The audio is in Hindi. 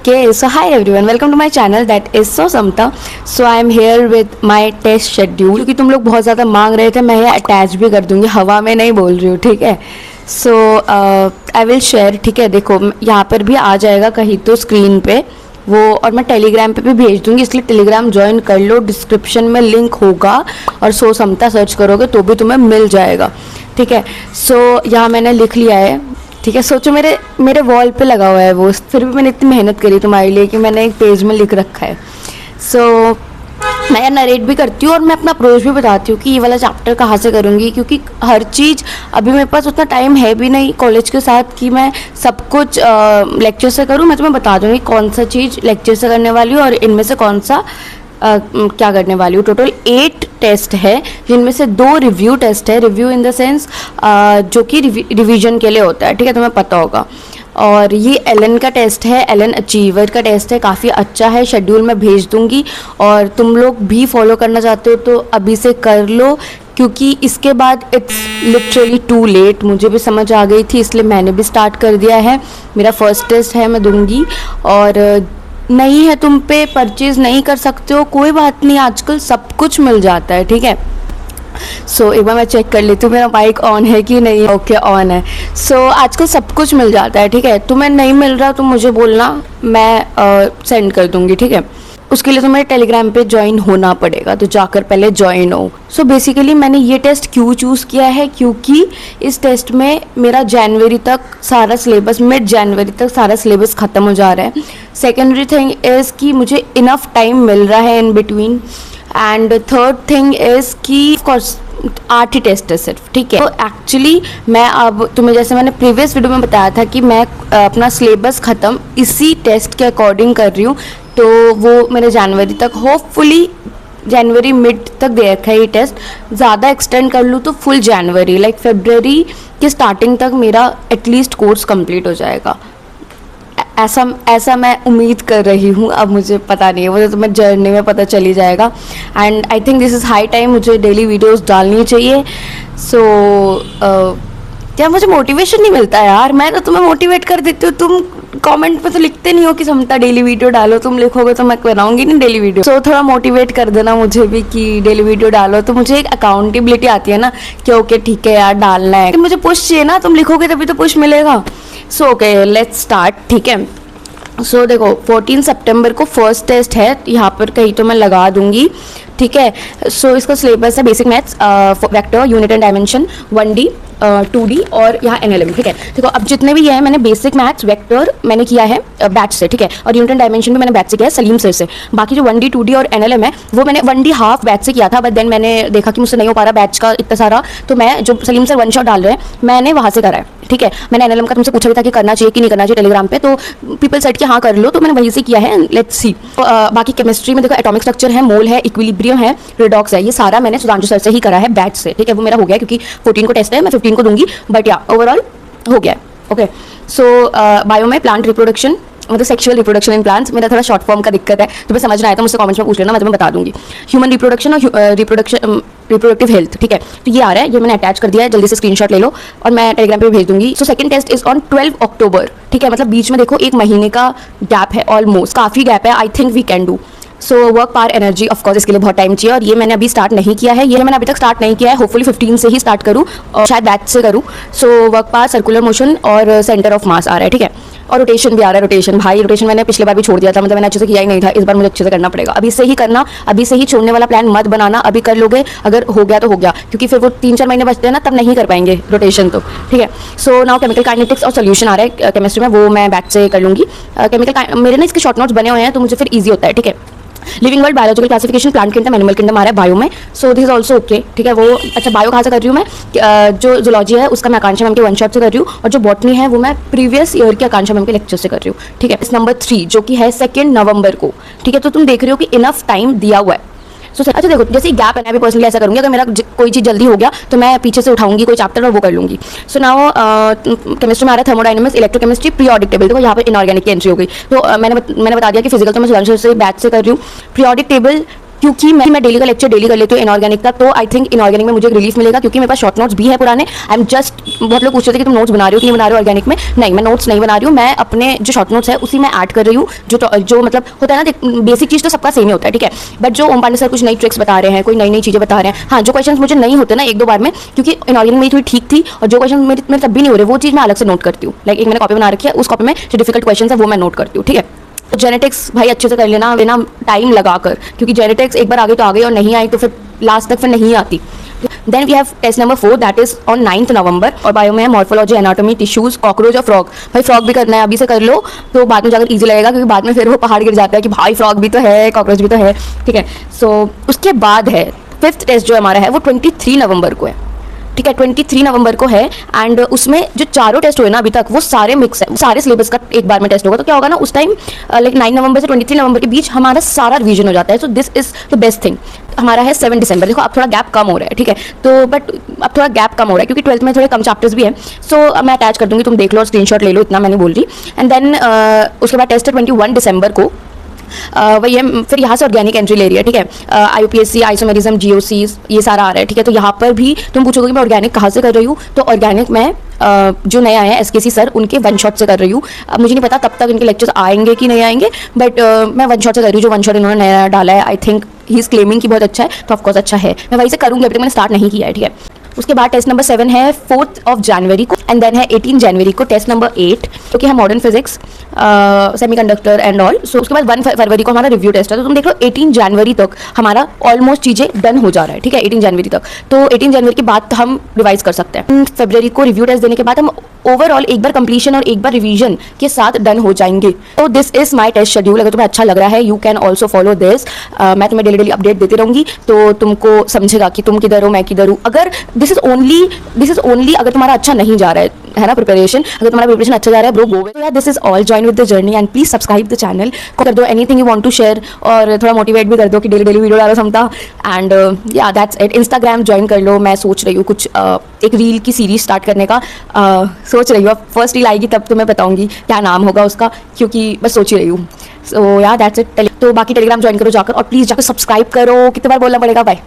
Okay, so hi everyone, welcome to my channel that is so Samta. So I am here with my test schedule. क्योंकि तुम लोग बहुत ज़्यादा मांग रहे थे, मैं ये अटैच भी कर दूंगी, हवा में नहीं बोल रही हूँ, ठीक है. सो आई विल शेयर, ठीक है. देखो यहाँ पर भी आ जाएगा कहीं तो स्क्रीन पे वो, और मैं टेलीग्राम पे भी भेज दूंगी, इसलिए टेलीग्राम ज्वाइन कर लो. डिस्क्रिप्शन में लिंक होगा और सो समता सर्च करोगे तो भी तुम्हें मिल जाएगा, ठीक है. सो यहाँ मैंने लिख लिया है, ठीक है. सोचो मेरे वॉल पे लगा हुआ है वो, फिर भी मैंने इतनी मेहनत करी तुम्हारे लिए कि मैंने एक पेज में लिख रखा है. सो मैं नरेट भी करती हूँ और मैं अपना अप्रोच भी बताती हूँ कि ये वाला चैप्टर कहाँ से करूँगी, क्योंकि हर चीज़ अभी मेरे पास उतना टाइम है भी नहीं कॉलेज के साथ कि मैं सब कुछ लेक्चर से करूँ. मैं तुम्हें बता दूँगी कौन सा चीज़ लेक्चर से करने वाली हूँ और इनमें से कौन सा क्या करने वाली हूँ. टोटल 8 टेस्ट है, जिनमें से 2 रिव्यू टेस्ट है. रिव्यू इन द सेंस जो कि रिवीजन के लिए होता है, ठीक है, तुम्हें पता होगा. और ये एलन का टेस्ट है, एलन अचीवर का टेस्ट है, काफ़ी अच्छा है. शेड्यूल मैं भेज दूंगी और तुम लोग भी फॉलो करना चाहते हो तो अभी से कर लो, क्योंकि इसके बाद इट्स लिटरली टू लेट. मुझे भी समझ आ गई थी, इसलिए मैंने भी स्टार्ट कर दिया है. मेरा फर्स्ट टेस्ट है, मैं दूंगी. और नहीं है तुम पे, परचेज नहीं कर सकते हो, कोई बात नहीं, आजकल सब कुछ मिल जाता है, ठीक है. सो एक बार मैं चेक कर लेती हूँ मेरा माइक ऑन है कि नहीं. ओके ऑन है. सो आजकल सब कुछ मिल जाता है, ठीक है. तुम्हें नहीं मिल रहा तो मुझे बोलना, मैं सेंड कर दूँगी, ठीक है. उसके लिए तुम्हें टेलीग्राम पे ज्वाइन होना पड़ेगा, तो जाकर पहले ज्वाइन हो. सो बेसिकली मैंने ये टेस्ट क्यों चूज़ किया है, क्योंकि इस टेस्ट में मेरा जनवरी तक सारा सिलेबस, मिड जनवरी तक सारा सिलेबस ख़त्म हो जा रहा है. सेकेंडरी थिंग इज़ कि मुझे इनफ टाइम मिल रहा है in between. And third thing is कि ऑफकोर्स 8 ही टेस्ट है सिर्फ, ठीक है. तो एक्चुअली मैं अब तुम्हें, जैसे मैंने प्रीवियस वीडियो में बताया था कि मैं अपना सिलेबस ख़त्म इसी टेस्ट के अकॉर्डिंग कर रही हूँ, तो वो मेरे जनवरी तक, होपफुली जनवरी मिड तक दे रखा है ये टेस्ट. ज़्यादा एक्सटेंड कर लूँ तो फुल जनवरी, लाइक फरवरी के स्टार्टिंग तक मेरा एटलीस्ट कोर्स कंप्लीट हो जाएगा. ऐसा मैं उम्मीद कर रही हूँ. अब मुझे पता नहीं है, वो तो तुम्हें जर्नी में पता चली जाएगा. And I think this is high time, मुझे डेली वीडियोस डालनी चाहिए. सो यार मुझे मोटिवेशन नहीं मिलता यार. मैं तो तुम्हें मोटिवेट कर देती हूँ, तुम कमेंट पे तो लिखते नहीं हो कि समता डेली वीडियो डालो. तुम लिखोगे तो मैं बनाऊंगी नहीं डेली वीडियो. सो थोड़ा मोटिवेट कर देना मुझे भी कि डेली वीडियो डालो, तो मुझे एक अकाउंटेबिलिटी आती है ना कि ओके ठीक है यार डालना है. मुझे पुश चाहिए ना, तुम लिखोगे तभी तो पुश मिलेगा. सो ओके लेट्स स्टार्ट, ठीक है. सो देखो 14 सितंबर को फर्स्ट टेस्ट है, यहाँ पर कहीं तो मैं लगा दूंगी, ठीक है. सो इसका सिलेबस है basic maths, vector, unit and dimension, 1D 2D और यहाँ NLM, ठीक है. देखो अब जितने भी ये है, मैंने बेसिक मैथ्स वेक्टर मैंने किया है बैच से, ठीक है, और यूनिट एंड डायमेंशन भी मैंने बैच से किया है सलीम सर से. बाकी जो 1D 2D और NLM है वो मैंने 1D हाफ बैच से किया था, बट देन मैंने देखा कि मुझसे नहीं हो पा रहा बैच का इतना सारा, तो मैं जो सलीम सर 1 शॉट डाल रहे हैं मैंने वहाँ से करा है, ठीक है. मैंने NLM का तुमसे पूछा भी था कि करना चाहिए कि नहीं करना चाहिए टेलीग्राम पे, तो पीपल सेट कि हाँ कर लो, तो मैंने वहीं से किया है. Let's see. बाकी केमिस्ट्री में देखो एटॉमिक स्ट्रक्चर है, मोल है, इक्विलिब्रियम है, रिडॉक्स है, ये सारा मैंने सुधांशु सर से ही करा है बैच से, ठीक है. वो मेरा हो गया क्योंकि 14 को टेस्ट है, मैं 15 को दूंगी, बट या ओवरऑल हो गया. ओके. सो बायो में प्लांट रिप्रोडक्शन, मतलब सेक्सुअल रिप्रोडक्शन इन प्लांट्स, मेरा थोड़ा शॉर्ट फॉर्म का दिक्कत है, तुम्हें समझना है तो मुझसे कमेंट्स में पूछ लेना, मैं तुम्हें बता दूंगी. ह्यूमन रिप्रोडक्शन और रिप्रोडक्टिव हेल्थ, ठीक है. तो ये आ रहा है, ये मैंने अटैच कर दिया है, जल्दी से स्क्रीनशॉट ले लो और मैं टेलीग्राम पे भेज दूंगी. So second test is on 12 October, ठीक है. मतलब बीच में देखो 1 महीने का गैप है, ऑलमोस्ट काफ़ी गैप है. I think we can do. So work power energy, of course इसके लिए बहुत टाइम चाहिए और ये मैंने अभी स्टार्ट नहीं किया है, ये मैंने अभी तक स्टार्ट नहीं किया है. होपफुली 15 से ही स्टार्ट करूँ और शायद बैच से करूँ. सो वर्क पावर, सर्कुलर मोशन और सेंटर ऑफ मास आ रहा है, ठीक है. और रोटेशन भी आ रहा है. रोटेशन भाई, रोटेशन मैंने पिछले बार भी छोड़ दिया था, मतलब मैंने अच्छे से किया ही नहीं था. इस बार मुझे अच्छे से करना पड़ेगा, अभी से ही करना, अभी से ही छोड़ने वाला प्लान मत बनाना. अभी कर लोगे, अगर हो गया तो हो गया, क्योंकि फिर वो 3-4 महीने बचते हैं ना, तब नहीं कर पाएंगे रोटेशन, तो ठीक है. सो नाउ केमिकल काइनेटिक्स और सोल्यूशन आ रहा है केमिस्ट्री में, वो मैं बैच से कर लूँगी. केमिकल मेरे ना इसके शॉर्ट नोट्स बने हुए हैं, तो मुझे फिर ईजी होता है, ठीक है. Living world, biological classification, plant kingdom, animal kingdom आ रहा है बायो में. So this is also okay, ठीक है. वो अच्छा बायो कहाँ से कर रही हूँ मैं, जो जूलॉजी है उसका मैं आकांक्षा मैम के 1 शॉट से कर रही हूँ, और जो बॉटनी है वो मैं प्रीवियस ईयर के आकांक्षा मैम के लेक्चर से कर रही हूँ, ठीक है. इस नंबर 3 जो कि है 2 नवंबर को, ठीक है. तो तुम देख रहे हो कि इनफ टाइम दिया हुआ है. अच्छा देखो जैसे गैप है, मैं भी पर्सनली ऐसा करूँगी, अगर मेरा कोई चीज़ जल्दी हो गया तो मैं पीछे से उठाऊंगी कोई चैप्टर और वो कर लूँगी. सो नाउ केमिस्ट्री में आ रहा है थर्मोडायनेमिक्स, इलेक्ट्रोकेमिस्ट्री, पीरियोडिक टेबल. देखो यहाँ पर इनऑर्गेनिक की एंट्री हो गई, तो मैंने बता दिया कि फिजिकल तो मैं सुधांशु से बैच से कर रही हूँ. पीरियोडिक टेबल क्योंकि मैं डेली का लेक्चर डेली कर लेती हूँ इनऑर्गेनिक का, तो आई थिंक इनऑर्गेनिक में मुझे रिलीफ मिलेगा, क्योंकि मेरे पास शॉर्ट नोट्स भी है पुराने। आई एम जस्ट, बहुत लोग पूछते थे कि तुम नोट्स बना रहे हो कि नहीं बना रहे हो ऑर्गेनिक में। नहीं, मैं नोट्स नहीं बना रही हूँ, मैं अपने जो शॉर्ट नोट्स है उसी में ऐड कर रही हूँ। जो मतलब होता है ना, बेसिक चीज़ तो सबका सेम ही होता है, ठीक है, बट जो ओम पांडे सर कुछ नई ट्रिक्स बता रहे हैं, कोई नई नई चीज़ें बता रहे हैं, हाँ जो क्वेश्चन मुझे नहीं होते ना एक दो बार में, क्योंकि इनऑर्गेनिक मेरी थोड़ी ठीक थी, और जो क्वेश्चन मेरे तब भी नहीं हो रहे वो चीज़ मैं अलग से नोट करती हूँ। लाइक एक मैंने कॉपी बना रखी है, उस कॉपी में जो डिफिकल्ट क्वेश्चन है वो मैं नोट करती हूँ, ठीक है। तो जेनेटिक्स भाई अच्छे से कर लेना, बिना टाइम लगाकर, क्योंकि जेनेटिक्स एक बार आ गई तो आ गई, और नहीं आई तो फिर लास्ट तक फिर नहीं आती। Then we have test number 4 that is on 9th November, और बायो में है मॉर्फोलॉजी, एनाटॉमी, टिश्यूज, कॉकरोच और फ्रॉग। भाई फ्रॉग भी करना है, अभी से कर लो तो बाद में जाकर इजी लगेगा, क्योंकि बाद में फिर वो पहाड़ गिर जाता है कि भाई फ्रॉग भी तो है, कॉकरोच भी तो है, ठीक है। सो उसके बाद है 5th टेस्ट जो हमारा है वो 23 नवंबर को है, ठीक है, 23 नवंबर को है। एंड उसमें जो चारों टेस्ट हुए ना अभी तक वो सारे मिक्स है, सारे सिलेबस का एक बार में टेस्ट होगा। तो क्या होगा ना, उस टाइम लाइक 9 नवंबर से 23 नवंबर के बीच हमारा सारा रिवीजन हो जाता है। सो this is the best thing. हमारा है 7 दिसंबर, देखो अब थोड़ा गैप कम हो रहा है, ठीक है, तो बट अब थोड़ा गैप कम हो रहा है क्योंकि 12th में थोड़े कम चैप्टर्स भी हैं। सो मैं अटैच कर दूंगी, तुम देख लो, स्क्रीनशॉट ले लो, इतना मैंने बोल रही। एंड देन उसके बाद टेस्ट है 21 दिसंबर को, वही है, फिर यहाँ से ऑर्गेनिक एंट्री ले रही है, ठीक है, IUPAC, आइसोमेरिज्म, GOC ये सारा आ रहा है, ठीक है। तो यहाँ पर भी तुम पूछोगे कि मैं ऑर्गेनिक कहाँ से कर रही हूँ, तो ऑर्गेनिक में जो नए आए हैं SKC सर, उनके वन शॉट से कर रही हूँ। अब मुझे नहीं पता तब तक इनके लेक्चर्स आएंगे कि नहीं आएंगे, बट मैं वन शॉट से कर रही हूँ। जो वन शॉट इन्होंने नया डाला है, I think he is claiming कि बहुत अच्छा है, तो ऑफकोर्स अच्छा है, मैं वहीं से करूँगी, अभी तक मैंने स्टार्ट नहीं किया है, ठीक है। उसके बाद टेस्ट नंबर 7 है 4th जनवरी को, एंड देन है 18 जनवरी को टेस्ट नंबर 8, जो कि है modern physics, semiconductor and all. So उसके बाद 1 फरवरी को हमारा रिव्यू टेस्ट है। तो तुम देख लो 18 जनवरी तक हमारा ऑलमोस्ट चीज़ें डन हो जा रहा है, ठीक है, 18 जनवरी तक। तो 18 जनवरी के बाद हम रिवाइज कर सकते हैं। फरवरी को रिव्यू टेस्ट देने के बाद हम ओवरऑल एक बार कंप्लीशन और एक बार रिवीजन के साथ डन हो जाएंगे। तो this is my test schedule. अगर तुम्हें अच्छा लग रहा है, you can also follow this. मैं तुम्हें डेली डेली अपडेट देती रहूंगी, तो तुमको समझेगा कि तुम किधर हो, मैं किधर हूँ। अगर दिस इज ओनली अगर तुम्हारा अच्छा नहीं जा रहा है ना प्रिपरेशन, अगर तुम्हारा प्रिपरेशन अच्छा जा रहा है bro, go with this is all, join with the journey and please subscribe the channel, कर दो anything you want to share, और थोड़ा मोटिवेट भी कर दो कि डेली डेली वीडियो डालो समता। एंड या दैट्स इट। इंस्टाग्राम ज्वाइन कर लो, मैं सोच रही हूँ कुछ एक रील की सीरीज स्टार्ट करने का सोच रही हूँ। अब फर्स्ट रील आएगी तब तो मैं बताऊंगी क्या नाम होगा उसका, क्योंकि बस सोच ही रही हूँ। सो या दैट्स इट। तो बाकी टेलीग्राम ज्वाइन करो जाकर, और प्लीज जाकर सब्सक्राइब करो। कितने बार बोलना पड़ेगा, बाय।